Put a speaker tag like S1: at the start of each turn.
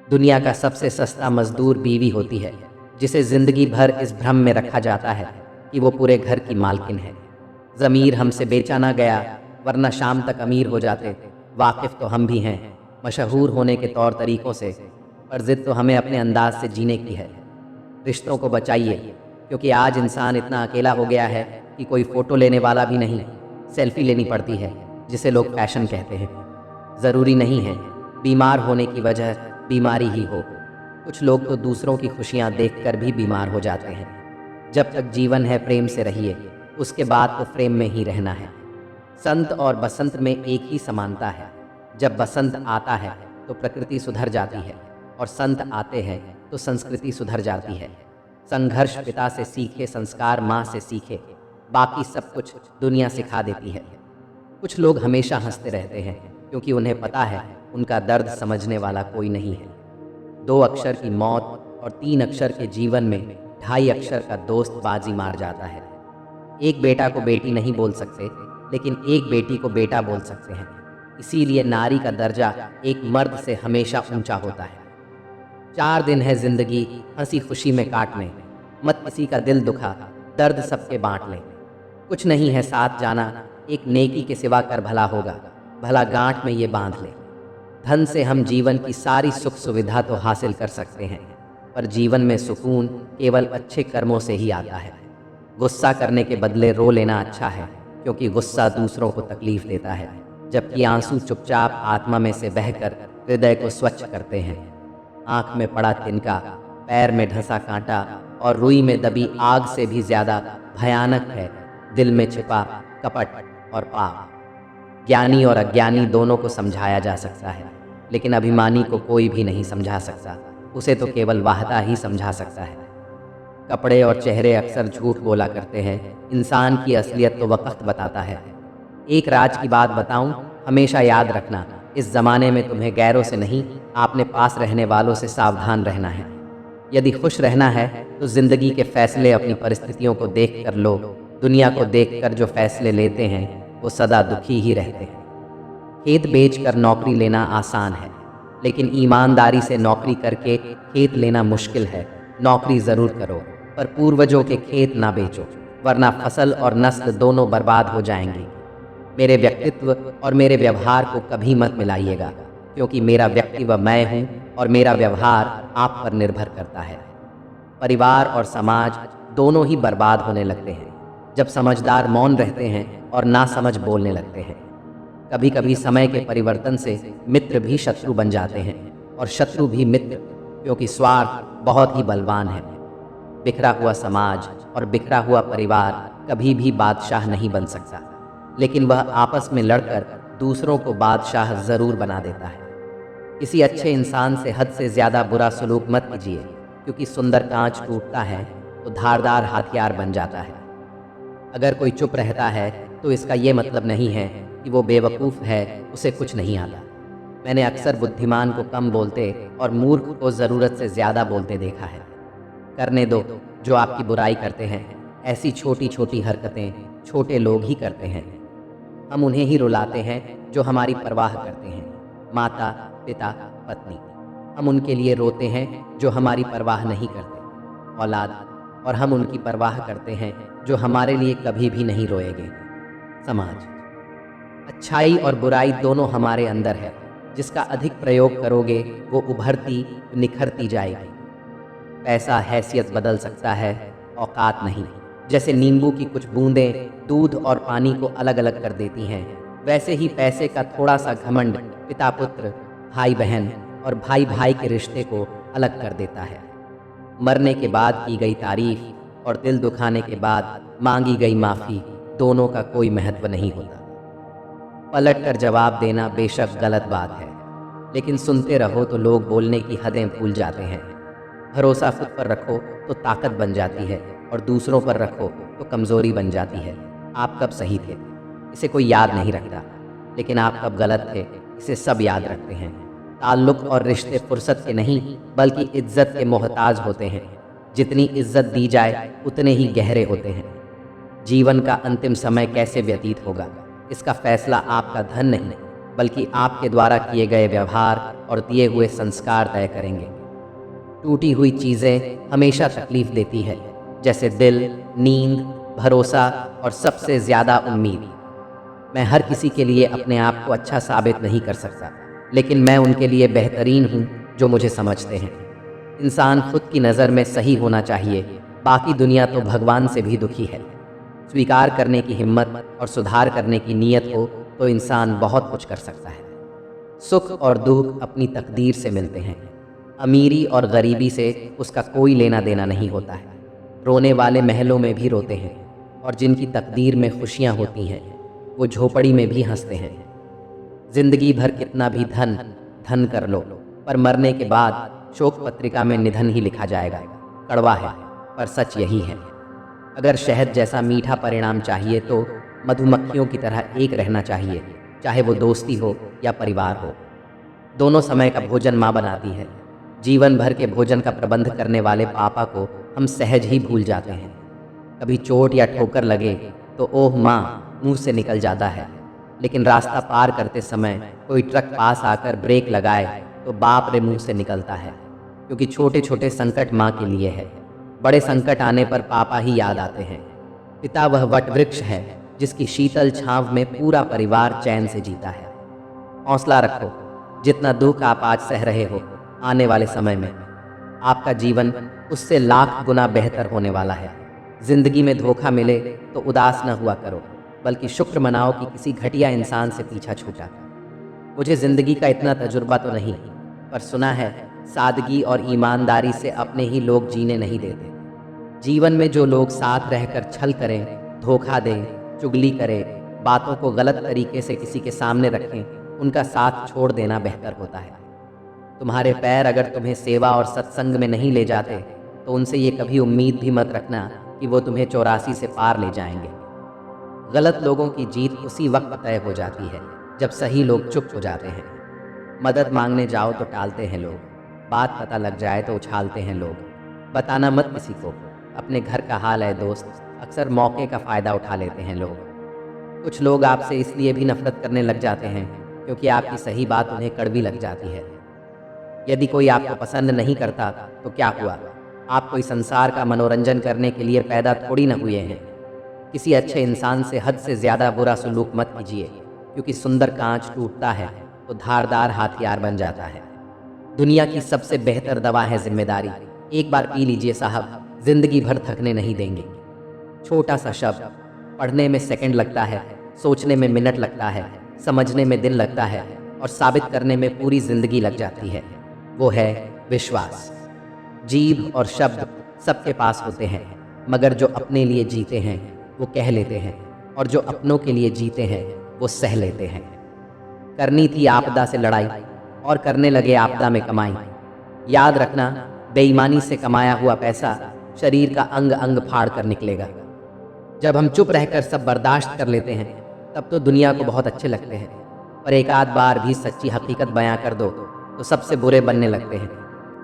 S1: दुनिया का सबसे सस्ता मजदूर बीवी होती है, जिसे जिंदगी भर इस भ्रम में रखा जाता है कि वो पूरे घर की मालकिन है। ज़मीर हमसे बेचा ना गया, वरना शाम तक अमीर हो जाते। वाकिफ़ तो हम भी हैं मशहूर होने के तौर तरीक़ों से, पर ज़िद तो हमें अपने अंदाज से जीने की है। रिश्तों को बचाइए, क्योंकि आज इंसान इतना अकेला हो गया है कि कोई फ़ोटो लेने वाला भी नहीं। सेल्फ़ी लेनी पड़ती है, जिसे लोग फ़ैशन कहते हैं। ज़रूरी नहीं है बीमार होने की वजह बीमारी ही हो। कुछ लोग तो दूसरों की खुशियाँ देखकर भी बीमार हो जाते हैं। जब तक जीवन है प्रेम से रहिए, उसके बाद तो फ्रेम में ही रहना है। संत और बसंत में एक ही समानता है। जब बसंत आता है तो प्रकृति सुधर जाती है, और संत आते हैं तो संस्कृति सुधर जाती है। संघर्ष पिता से सीखे, संस्कार माँ से सीखे, बाकी सब कुछ दुनिया सिखा देती है। कुछ लोग हमेशा हंसते रहते हैं, क्योंकि उन्हें पता है उनका दर्द समझने वाला कोई नहीं है। 2 अक्षर की मौत और 3 अक्षर के जीवन में 2.5 अक्षर का दोस्त बाजी मार जाता है। एक बेटा को बेटी नहीं बोल सकते, लेकिन एक बेटी को बेटा बोल सकते हैं। इसीलिए नारी का दर्जा एक मर्द से हमेशा ऊंचा होता है। 4 दिन है जिंदगी हंसी खुशी में काटने, मत किसी का दिल दुखा, दर्द सबके बांट लें। कुछ नहीं है साथ जाना, एक नेकी के सिवा कर भला होगा, भला गांठ में ये बांध ले। धन से हम जीवन की सारी सुख सुविधा तो हासिल कर सकते हैं, पर जीवन में सुकून केवल अच्छे कर्मों से ही आता है। गुस्सा करने के बदले रो लेना अच्छा है, क्योंकि गुस्सा दूसरों को तकलीफ देता है, जबकि आंसू चुपचाप आत्मा में से बहकर हृदय को स्वच्छ करते हैं। आंख में पड़ा तिनका, पैर में ढसा कांटा और रुई में दबी आग से भी ज्यादा भयानक है दिल में छिपा कपट और पाप। ज्ञानी और अज्ञानी दोनों को समझाया जा सकता है, लेकिन अभिमानी को कोई भी नहीं समझा सकता। उसे तो केवल वाहता ही समझा सकता है। कपड़े और चेहरे अक्सर झूठ बोला करते हैं, इंसान की असलियत तो वक्त बताता है। एक राज की बात बताऊं, हमेशा याद रखना, इस ज़माने में तुम्हें गैरों से नहीं, आपने पास रहने वालों से सावधान रहना है। यदि खुश रहना है तो ज़िंदगी के फैसले अपनी परिस्थितियों को देख कर लो। दुनिया को देख कर जो फैसले लेते हैं वो सदा दुखी ही रहते हैं। खेत बेचकर नौकरी लेना आसान है, लेकिन ईमानदारी से नौकरी करके खेत लेना मुश्किल है। नौकरी ज़रूर करो, पर पूर्वजों के खेत ना बेचो, वरना फसल और नस्ल दोनों बर्बाद हो जाएंगी। मेरे व्यक्तित्व और मेरे व्यवहार को कभी मत मिलाइएगा, क्योंकि मेरा व्यक्तित्व मैं हूँ और मेरा व्यवहार आप पर निर्भर करता है। परिवार और समाज दोनों ही बर्बाद होने लगते हैं जब समझदार मौन रहते हैं और नासमझ बोलने लगते हैं। कभी कभी समय के परिवर्तन से मित्र भी शत्रु बन जाते हैं, और शत्रु भी मित्र, क्योंकि स्वार्थ बहुत ही बलवान है। बिखरा हुआ समाज और बिखरा हुआ परिवार कभी भी बादशाह नहीं बन सकता, लेकिन वह आपस में लड़कर दूसरों को बादशाह ज़रूर बना देता है। किसी अच्छे इंसान से हद से ज़्यादा बुरा सलूक मत कीजिए, क्योंकि सुंदर कांच टूटता है तो धारदार हथियार बन जाता है। अगर कोई चुप रहता है तो इसका ये मतलब नहीं है कि वो बेवकूफ़ है, उसे कुछ नहीं आता। मैंने अक्सर बुद्धिमान को कम बोलते और मूर्ख को ज़रूरत से ज़्यादा बोलते देखा है। करने दो जो आपकी बुराई करते हैं। ऐसी छोटी छोटी हरकतें छोटे लोग ही करते हैं। हम उन्हें ही रुलाते हैं जो हमारी परवाह करते हैं, माता, पिता, पत्नी। हम उनके लिए रोते हैं जो हमारी परवाह नहीं करते, औलाद। और हम उनकी परवाह करते हैं जो हमारे लिए कभी भी नहीं रोएंगे, समाज। अच्छाई और बुराई दोनों हमारे अंदर है। जिसका अधिक प्रयोग करोगे वो उभरती निखरती जाएगी। पैसा हैसियत बदल सकता है, औकात नहीं। जैसे नींबू की कुछ बूंदें दूध और पानी को अलग अलग कर देती हैं, वैसे ही पैसे का थोड़ा सा घमंड पिता पुत्र, भाई बहन और भाई भाई के रिश्ते को अलग कर देता है। मरने के बाद की गई तारीफ और दिल दुखाने के बाद मांगी गई माफ़ी दोनों का कोई महत्व नहीं होता। पलट कर जवाब देना बेशक गलत बात है, लेकिन सुनते रहो तो लोग बोलने की हदें भूल जाते हैं। भरोसा खुद पर रखो तो ताकत बन जाती है, और दूसरों पर रखो तो कमज़ोरी बन जाती है। आप कब सही थे इसे कोई याद नहीं रखता, लेकिन आप कब गलत थे इसे सब याद रखते हैं। ताल्लुक़ और रिश्ते फुर्सत के नहीं बल्कि इज्जत के मोहताज होते हैं। जितनी इज्जत दी जाए उतने ही गहरे होते हैं। जीवन का अंतिम समय कैसे व्यतीत होगा इसका फैसला आपका धन नहीं बल्कि आपके द्वारा किए गए व्यवहार और दिए हुए संस्कार तय करेंगे। टूटी हुई चीज़ें हमेशा तकलीफ देती है, जैसे दिल, नींद, भरोसा और सबसे ज़्यादा उम्मीद। मैं हर किसी के लिए अपने आप को अच्छा साबित नहीं कर सकता, लेकिन मैं उनके लिए बेहतरीन हूँ जो मुझे समझते हैं। इंसान खुद की नज़र में सही होना चाहिए, बाकी दुनिया तो भगवान से भी दुखी है। स्वीकार करने की हिम्मत और सुधार करने की नीयत हो तो इंसान बहुत कुछ कर सकता है। सुख और दुख अपनी तकदीर से मिलते हैं। अमीरी और गरीबी से उसका कोई लेना देना नहीं होता है। रोने वाले महलों में भी रोते हैं, और जिनकी तकदीर में खुशियाँ होती हैं वो झोपड़ी में भी हंसते हैं। जिंदगी भर कितना भी धन धन कर लो, पर मरने के बाद शोक पत्रिका में निधन ही लिखा जाएगा। कड़वा है, पर सच यही है। अगर शहद जैसा मीठा परिणाम चाहिए तो मधुमक्खियों की तरह एक रहना चाहिए, चाहे वो दोस्ती हो या परिवार हो। दोनों समय का भोजन माँ बनाती है। जीवन भर के भोजन का प्रबंध करने वाले पापा को हम सहज ही भूल जाते हैं। कभी चोट या ठोकर लगे तो ओह माँ मुंह से निकल जाता है, लेकिन रास्ता पार करते समय कोई ट्रक पास आकर ब्रेक लगाए तो बाप रे मुंह से निकलता है। क्योंकि छोटे छोटे संकट माँ के लिए है, बड़े संकट आने पर पापा ही याद आते हैं। पिता वह वट वृक्ष है जिसकी शीतल छांव में पूरा परिवार चैन से जीता है। हौसला रखो, जितना दुख आप आज सह रहे हो, आने वाले समय में आपका जीवन उससे लाख गुना बेहतर होने वाला है। जिंदगी में धोखा मिले तो उदास न हुआ करो, बल्कि शुक्र मनाओ कि किसी घटिया इंसान से पीछा छूटा। मुझे जिंदगी का इतना तजुर्बा तो नहीं, पर सुना है सादगी और ईमानदारी से अपने ही लोग जीने नहीं देते। जीवन में जो लोग साथ रहकर छल करें, धोखा दें, चुगली करें, बातों को गलत तरीके से किसी के सामने रखें, उनका साथ छोड़ देना बेहतर होता है। तुम्हारे पैर अगर तुम्हें सेवा और सत्संग में नहीं ले जाते तो उनसे ये कभी उम्मीद भी मत रखना कि वो तुम्हें 84 से पार ले जाएंगे। गलत लोगों की जीत उसी वक्त तय हो जाती है जब सही लोग चुप हो जाते हैं। मदद मांगने जाओ तो टालते हैं लोग, बात पता लग जाए तो उछालते हैं लोग। बताना मत किसी को, अपने घर का हाल है दोस्त, अक्सर मौके का फ़ायदा उठा लेते हैं लोग। कुछ लोग आपसे इसलिए भी नफरत करने लग जाते हैं क्योंकि आपकी सही बात उन्हें कड़वी लग जाती है। यदि कोई आपको पसंद नहीं करता तो क्या हुआ, आप कोई संसार का मनोरंजन करने के लिए पैदा थोड़ी न हुए हैं। किसी अच्छे इंसान से हद से ज़्यादा बुरा सलूक मत कीजिए, क्योंकि सुंदर कांच टूटता है तो धारदार हथियार बन जाता है। दुनिया की सबसे बेहतर दवा है जिम्मेदारी। एक बार पी लीजिए साहब, जिंदगी भर थकने नहीं देंगे। छोटा सा शब्द, पढ़ने में सेकंड लगता है, सोचने में मिनट लगता है, समझने में दिन लगता है और साबित करने में पूरी जिंदगी लग जाती है। वो है विश्वास। जीभ और शब्द सबके पास होते हैं, मगर जो अपने लिए जीते हैं वो कह लेते हैं, और जो अपनों के लिए जीते हैं वो सह लेते हैं। करनी थी आपदा से लड़ाई और करने लगे आपदा में कमाई। याद रखना, बेईमानी से कमाया हुआ पैसा शरीर का अंग अंग फाड़ कर निकलेगा। जब हम चुप रहकर सब बर्दाश्त कर लेते हैं तब तो दुनिया को बहुत अच्छे लगते हैं, पर एक आध बार भी सच्ची हकीकत बयां कर दो तो सबसे बुरे बनने लगते हैं।